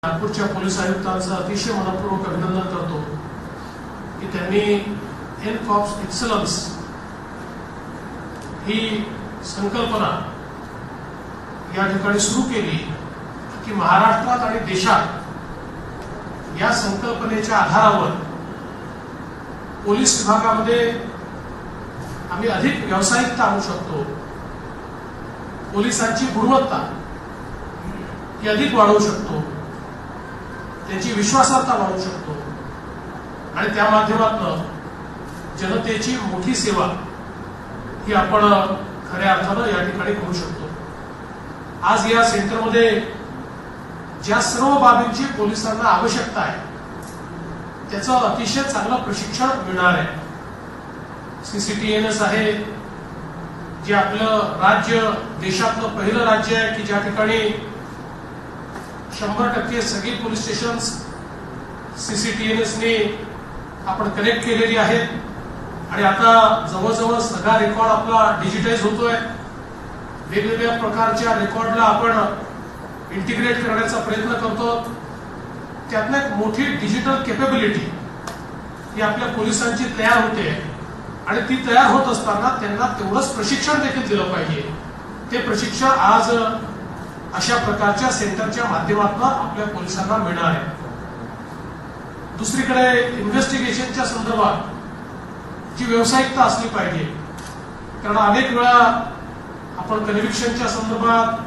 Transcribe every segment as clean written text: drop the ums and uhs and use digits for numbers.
नागपूरच्या पोलीस आयुक्तांचं अतिशय मनपूर्वक अभिनंदन करतो की त्यांनी हेल्थ ऑफ एक्सलन्स ही संकल्पना या ठिकाणी सुरू केली की महाराष्ट्रात आणि देशात या संकल्पनेच्या आधारावर पोलीस विभागामध्ये आम्ही अधिक व्यावसायिकता आणू शकतो, पोलिसांची गुणवत्ता ही अधिक वाढवू शकतो, त्यांची विश्वासार्हता वाढवू शकतो आणि त्या माध्यमातून जनतेची मोठी सेवा ही आपण खऱ्या अर्थानं या ठिकाणी करू शकतो। आज या सेंटरमध्ये ज्या सर्व बाबींची पोलिसांना आवश्यकता आहे त्याचं अतिशय चांगलं प्रशिक्षण मिळणार आहे। सीसीटीएनएस आहे, जे आपलं राज्य देशातलं पहिलं राज्य आहे की ज्या ठिकाणी 100% सगळी पोलीस स्टेशन सीसीटीएनएस ने आपण कनेक्ट केलेली आहेत आणि आता जवळजवळ सगळा रेकॉर्ड आपला डिजिटाइज होतोय। वेगवेगळ्या प्रकारच्या रेकॉर्डला आपण इंटिग्रेट करण्याचा प्रयत्न करतो। त्यातनं एक मोठी डिजिटल कॅपेबिलिटी ही आपल्या पोलिसांची तयार होते आणि ती तयार होत असताना त्यांना तेवढंच प्रशिक्षण देखील दिलं पाहिजे। ते प्रशिक्षण आज अशा प्रकारच्या सेंटरच्या माध्यमातून आपल्या पोलिसांना मिळणार आहे। दुसरीकडे इन्व्हेस्टिगेशनच्या संदर्भात जी व्यावसायिकता असली पाहिजे, कारण अनेक वेळा आपण कन्व्हिक्शनच्या संदर्भात,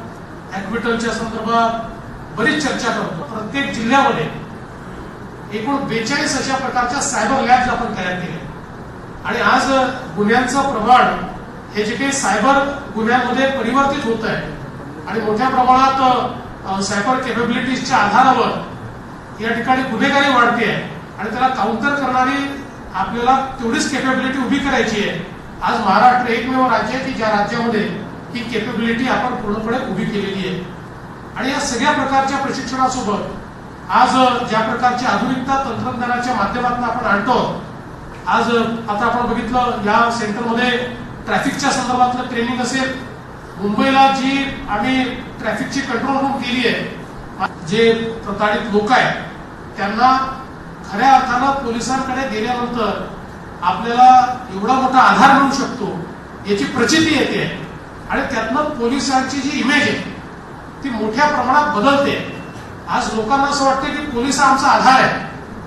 ऍक्विटलच्या संदर्भात बरीच चर्चा करतो। प्रत्येक जिल्ह्यामध्ये एकूण 42 अशा प्रकारच्या सायबर लॅब्स आपण तयार केल्या आणि आज गुन्ह्यांचं प्रमाण हे जे काही सायबर गुन्ह्यांमध्ये परिवर्तित होत आहे आणि मोठ्या प्रमाणात सायबर कॅपेबिलिटीजच्या आधारावर या ठिकाणी गुन्हेगारी वाढते आहे आणि त्याला काउंटर करणारी आपल्याला तेवढीच कॅपेबिलिटी उभी करायची आहे। आज महाराष्ट्र एकमेव राज्य आहे की ज्या राज्यामध्ये ही कॅपेबिलिटी आपण पूर्णपणे उभी केलेली आहे आणि या सगळ्या प्रकारच्या प्रशिक्षणासोबत आज ज्या प्रकारची आधुनिकता तंत्रज्ञानाच्या माध्यमातून आपण आणतो, आज आता आपण बघितलं या सेंटरमध्ये ट्रॅफिकच्या संदर्भातलं ट्रेनिंग असेल, मुंबईला जी आम्ही ट्रॅफिकची कंट्रोल रूम केली आहे, जे प्रताडित लोक आहेत त्यांना खऱ्या अर्थानं पोलिसांकडे गेल्यानंतर आपल्याला एवढा मोठा आधार मिळू शकतो याची प्रचिती येते आणि त्यातनं पोलिसांची जी इमेज आहे ती मोठ्या प्रमाणात बदलते। आज लोकांना असं वाटतं की पोलीस आमचा आधार आहे